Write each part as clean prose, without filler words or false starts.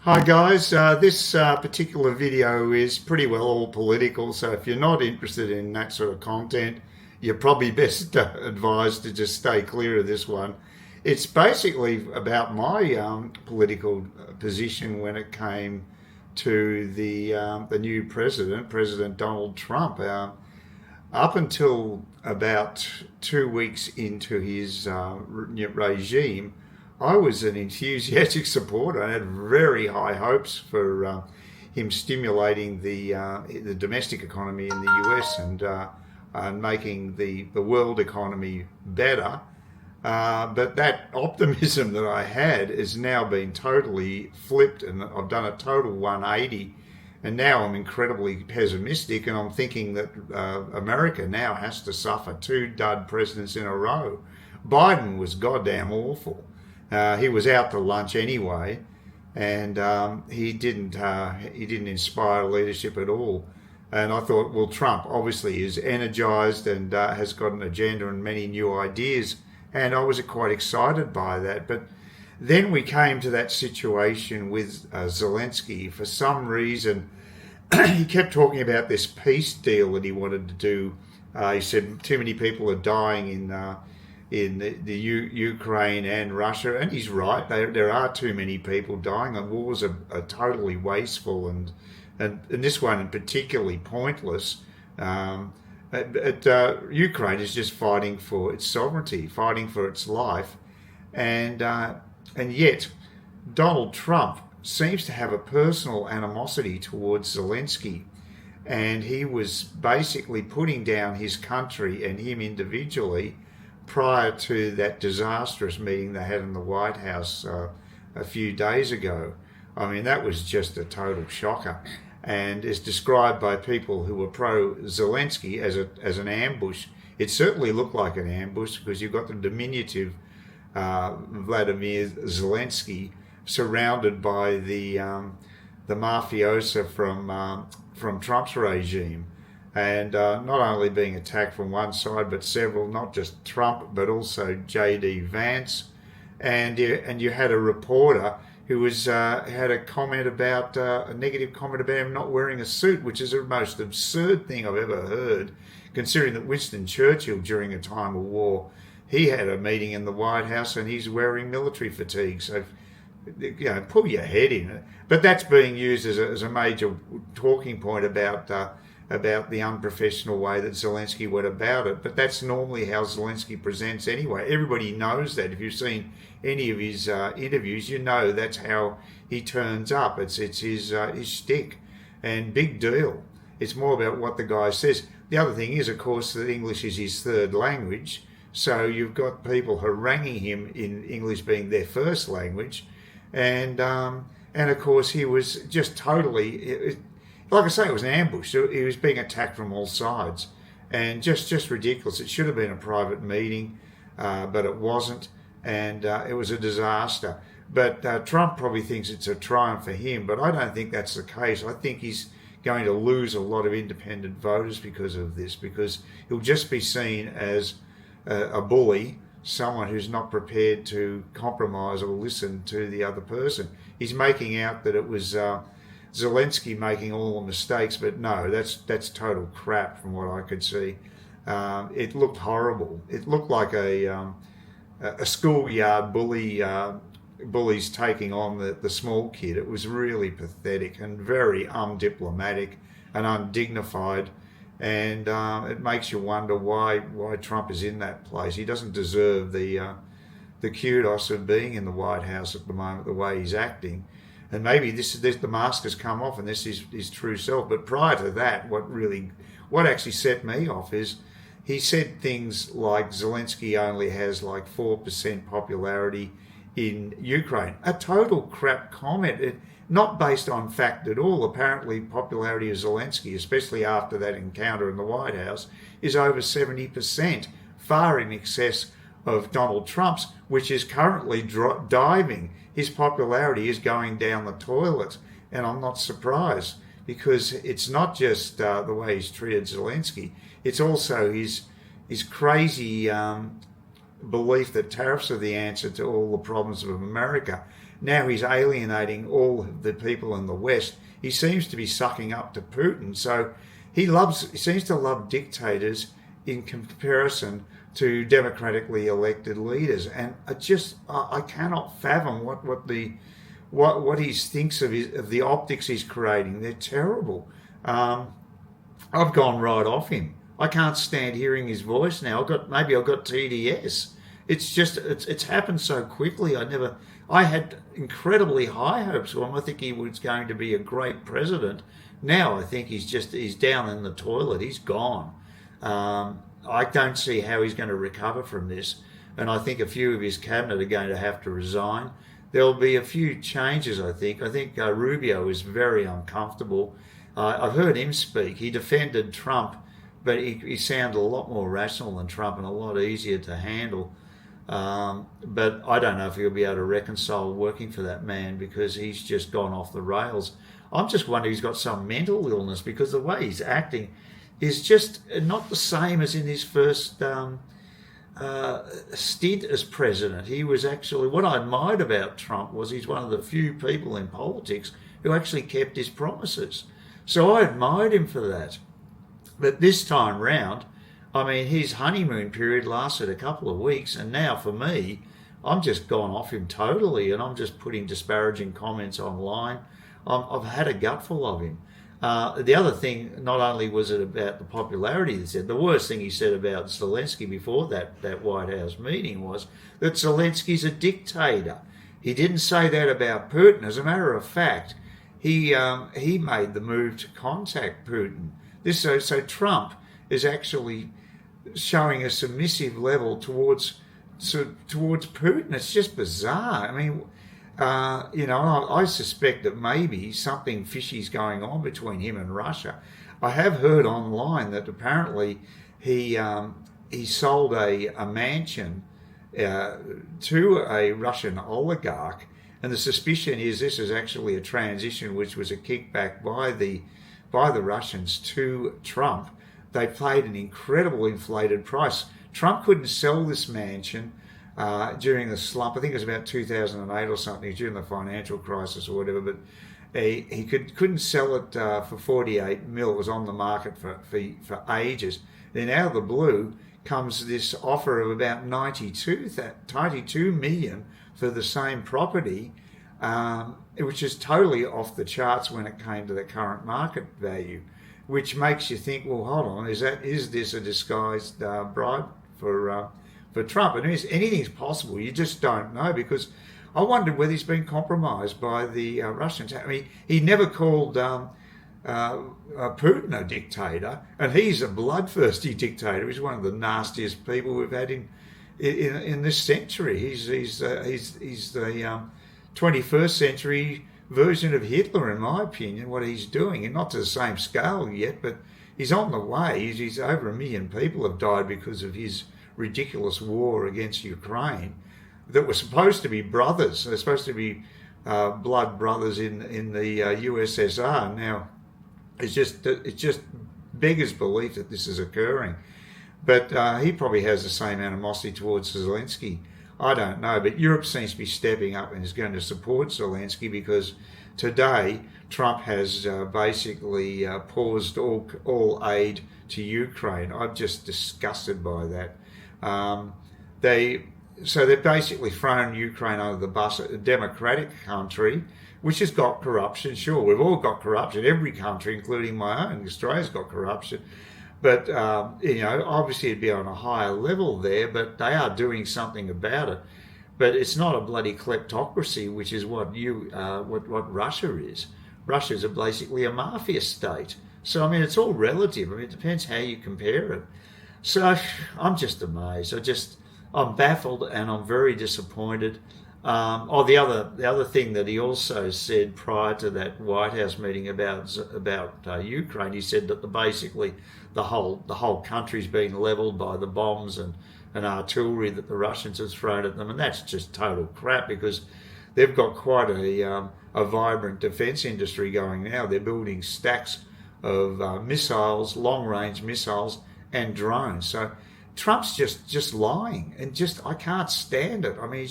Hi guys, this particular video is pretty well all political, so if you're not interested in that sort of content, you're probably best advised to just stay clear of this one. It's basically about my political position when it came to the new president, President Donald Trump. Up until about 2 weeks into his regime, I was an enthusiastic supporter. I had very high hopes for him stimulating the domestic economy in the US and making the world economy better. But that optimism that I had has now been totally flipped, and I've done a total 180. And now I'm incredibly pessimistic, and I'm thinking that America now has to suffer two dud presidents in a row. Biden was goddamn awful. He was out to lunch anyway, and he didn't inspire leadership at all. And I thought, well, Trump obviously is energized and has got an agenda and many new ideas, and I was quite excited by that. But then we came to that situation with Zelensky. For some reason, he kept talking about this peace deal that he wanted to do. He said too many people are dying in the Ukraine and Russia, and he's right. There are too many people dying, and wars are totally wasteful, and this one particularly pointless. Ukraine is just fighting for its sovereignty, fighting for its life, and yet Donald Trump seems to have a personal animosity towards Zelensky, and he was basically putting down his country and him individually prior to that disastrous meeting they had in the White House a few days ago. I mean, that was just a total shocker, and is described by people who were pro-Zelensky as an ambush. It certainly looked like an ambush, because you've got the diminutive Vladimir Zelensky surrounded by the mafiosa from Trump's regime, and not only being attacked from one side but several, not just Trump but also J.D. Vance, and you had a reporter who had a negative comment about him not wearing a suit, which is the most absurd thing I've ever heard, considering that Winston Churchill, during a time of war, he had a meeting in the White House and he's wearing military fatigue. So, pull your head in. But that's being used as a major talking point about the unprofessional way that Zelensky went about it. But that's normally how Zelensky presents anyway. Everybody knows that. If you've seen any of his interviews, you know that's how he turns up. It's his shtick, and big deal. It's more about what the guy says. The other thing is, of course, that English is his third language, so you've got people haranguing him in English being their first language, and of course he was just totally, like I say, it was an ambush. He was being attacked from all sides, and just ridiculous. It should have been a private meeting, but it wasn't, and it was a disaster. But Trump probably thinks it's a triumph for him, but I don't think that's the case. I think he's going to lose a lot of independent voters because of this, because he'll just be seen as a bully, someone who's not prepared to compromise or listen to the other person. He's making out that it was Zelensky making all the mistakes, but no, that's total crap from what I could see. It looked horrible. It looked like a schoolyard bullies taking on the small kid. It was really pathetic and very undiplomatic and undignified, and it makes you wonder why Trump is in that place. He doesn't deserve the kudos of being in the White House at the moment, the way he's acting. And maybe the mask has come off and this is his true self. But prior to that, what actually set me off is he said things like Zelensky only has like 4% popularity in Ukraine. A total crap comment, not based on fact at all. Apparently popularity of Zelensky, especially after that encounter in the White House, is over 70%, far in excess of Donald Trump's, which is currently diving. His popularity is going down the toilet, and I'm not surprised, because it's not just the way he's treated Zelensky, it's also his crazy belief that tariffs are the answer to all the problems of America. Now he's alienating all the people in the West. He seems to be sucking up to Putin. So he seems to love dictators in comparison to democratically elected leaders. And I cannot fathom what he thinks of the optics he's creating. They're terrible. I've gone right off him. I can't stand hearing his voice now. Maybe I've got TDS. It's happened so quickly. I had incredibly high hopes for him. I think he was going to be a great president. Now I think he's down in the toilet. He's gone. I don't see how he's going to recover from this. And I think a few of his cabinet are going to have to resign. There'll be a few changes, I think. I think Rubio is very uncomfortable. I've heard him speak. He defended Trump, but he sounded a lot more rational than Trump and a lot easier to handle. But I don't know if he'll be able to reconcile working for that man, because he's just gone off the rails. I'm just wondering if he's got some mental illness, because the way he's acting is just not the same as in his first stint as president. He was actually, what I admired about Trump was he's one of the few people in politics who actually kept his promises. So I admired him for that. But this time round, I mean, his honeymoon period lasted a couple of weeks, and now for me, I'm just gone off him totally, and I'm just putting disparaging comments online. I've had a gutful of him. The other thing, not only was it about the popularity he said, the worst thing he said about Zelensky before that White House meeting was that Zelensky's a dictator. He didn't say that about Putin. As a matter of fact, he made the move to contact Putin. So Trump is actually showing a submissive level towards Putin. It's just bizarre. I mean, I suspect that maybe something fishy is going on between him and Russia. I have heard online that apparently he sold a mansion to a Russian oligarch, and the suspicion is this is actually a transition which was a kickback by the Russians to Trump. They paid an incredible inflated price. Trump couldn't sell this mansion during the slump. I think it was about 2008 or something, during the financial crisis or whatever, but he couldn't sell it for 48 mil. It was on the market for ages. Then out of the blue comes this offer of about 92 million for the same property, which is totally off the charts when it came to the current market value, which makes you think, well, hold on, is this a disguised bribe for Trump? And anything's possible. You just don't know, because I wondered whether he's been compromised by the Russians. I mean, he never called Putin a dictator, and he's a bloodthirsty dictator. He's one of the nastiest people we've had in this century. He's the 21st century version of Hitler, in my opinion, what he's doing, and not to the same scale yet, but he's on the way. He's over 1 million people have died because of his ridiculous war against Ukraine that were supposed to be brothers. They're supposed to be blood brothers in the USSR. Now, it just beggars belief that this is occurring. But he probably has the same animosity towards Zelensky. I don't know, but Europe seems to be stepping up and is going to support Zelensky, because today Trump has basically paused all aid to Ukraine. I'm just disgusted by that. They've basically thrown Ukraine under the bus, a democratic country, which has got corruption. Sure, we've all got corruption. Every country, including my own, Australia's got corruption. But, obviously it'd be on a higher level there, but they are doing something about it. But it's not a bloody kleptocracy, which is what Russia is. Russia's basically a mafia state. So, I mean, it's all relative. I mean, it depends how you compare it. So I'm just amazed. I'm baffled and I'm very disappointed. The other thing that he also said prior to that White House meeting about Ukraine, he said that basically the whole country's been levelled by the bombs and artillery that the Russians have thrown at them, and that's just total crap, because they've got quite a vibrant defence industry going now. They're building stacks of missiles, long-range missiles, and drones. So Trump's just lying, and just I can't stand it. I mean,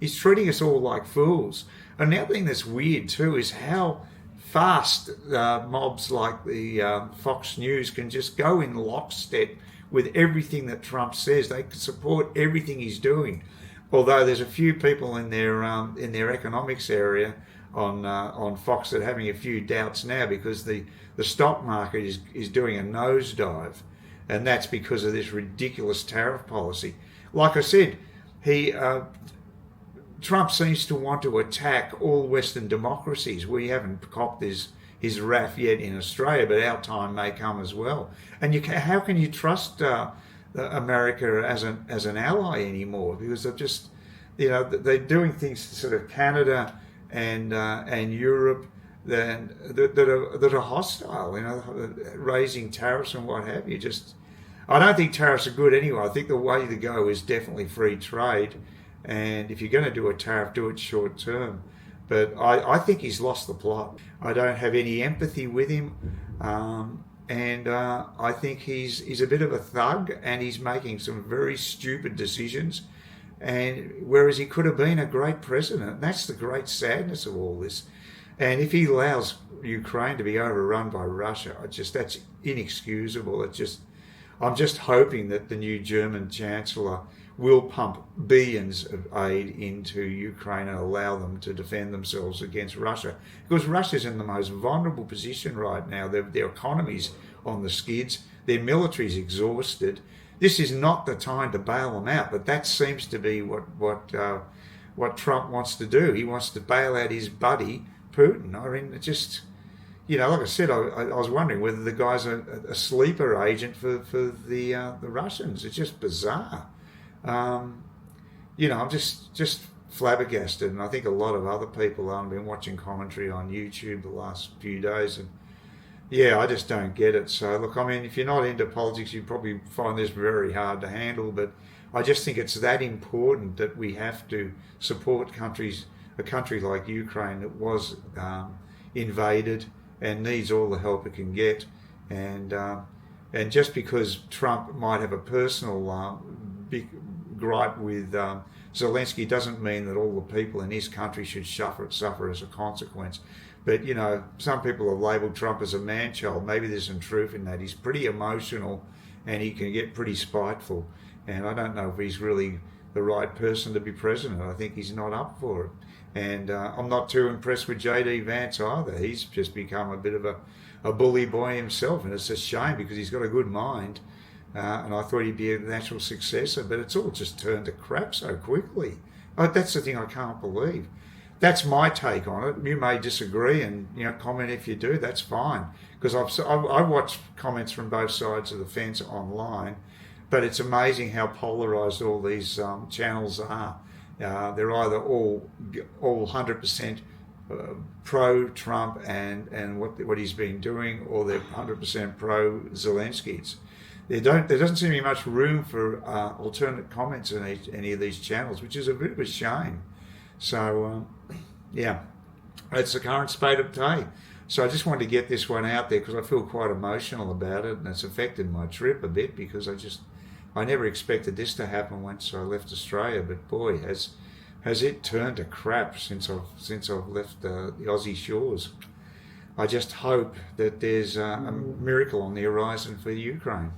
he's treating us all like fools. And the other thing that's weird too is how fast mobs like the Fox News can just go in lockstep with everything that Trump says. They can support everything he's doing. Although there's a few people in their economics area on Fox that are having a few doubts now because the stock market is doing a nosedive, and that's because of this ridiculous tariff policy. Like I said, Trump seems to want to attack all Western democracies. We haven't copped his wrath yet in Australia, but our time may come as well. And how can you trust America as an ally anymore? Because they're just, they're doing things to sort of Canada and Europe that are hostile. Raising tariffs and what have you. I don't think tariffs are good anyway. I think the way to go is definitely free trade. And if you're going to do a tariff, do it short term. But I think he's lost the plot. I don't have any empathy with him. And I think he's a bit of a thug, and he's making some very stupid decisions. And whereas he could have been a great president, that's the great sadness of all this. And if he allows Ukraine to be overrun by Russia, that's inexcusable. I'm just hoping that the new German Chancellor will pump billions of aid into Ukraine and allow them to defend themselves against Russia. Because Russia's in the most vulnerable position right now. Their economy's on the skids. Their military's exhausted. This is not the time to bail them out, but that seems to be what Trump wants to do. He wants to bail out his buddy, Putin. I mean, like I said, I was wondering whether the guy's a sleeper agent for the Russians. It's just bizarre. I'm just flabbergasted, and I think a lot of other people are. I've been watching commentary on YouTube the last few days, and I just don't get it. So look, I mean, if you're not into politics, you probably find this very hard to handle, but I just think it's that important that we have to support a country like Ukraine that was invaded and needs all the help it can get, and just because Trump might have a personal big gripe with Zelensky doesn't mean that all the people in his country should suffer as a consequence. But, some people have labelled Trump as a man-child. Maybe there's some truth in that. He's pretty emotional and he can get pretty spiteful. And I don't know if he's really the right person to be president. I think he's not up for it. And I'm not too impressed with J.D. Vance either. He's just become a bit of a bully boy himself. And it's a shame because he's got a good mind. And I thought he'd be a natural successor, but it's all just turned to crap so quickly. That's the thing I can't believe. That's my take on it. You may disagree, and comment if you do. That's fine, because I watch comments from both sides of the fence online. But it's amazing how polarised all these channels are. They're either all 100% pro-Trump and what he's been doing, or they're 100% pro-Zelensky. There doesn't seem to be much room for alternate comments in any of these channels, which is a bit of a shame. So, it's the current state of play. So I just wanted to get this one out there because I feel quite emotional about it, and it's affected my trip a bit because I never expected this to happen once I left Australia. But boy, has it turned to crap since I've left the Aussie shores. I just hope that there's a miracle on the horizon for Ukraine.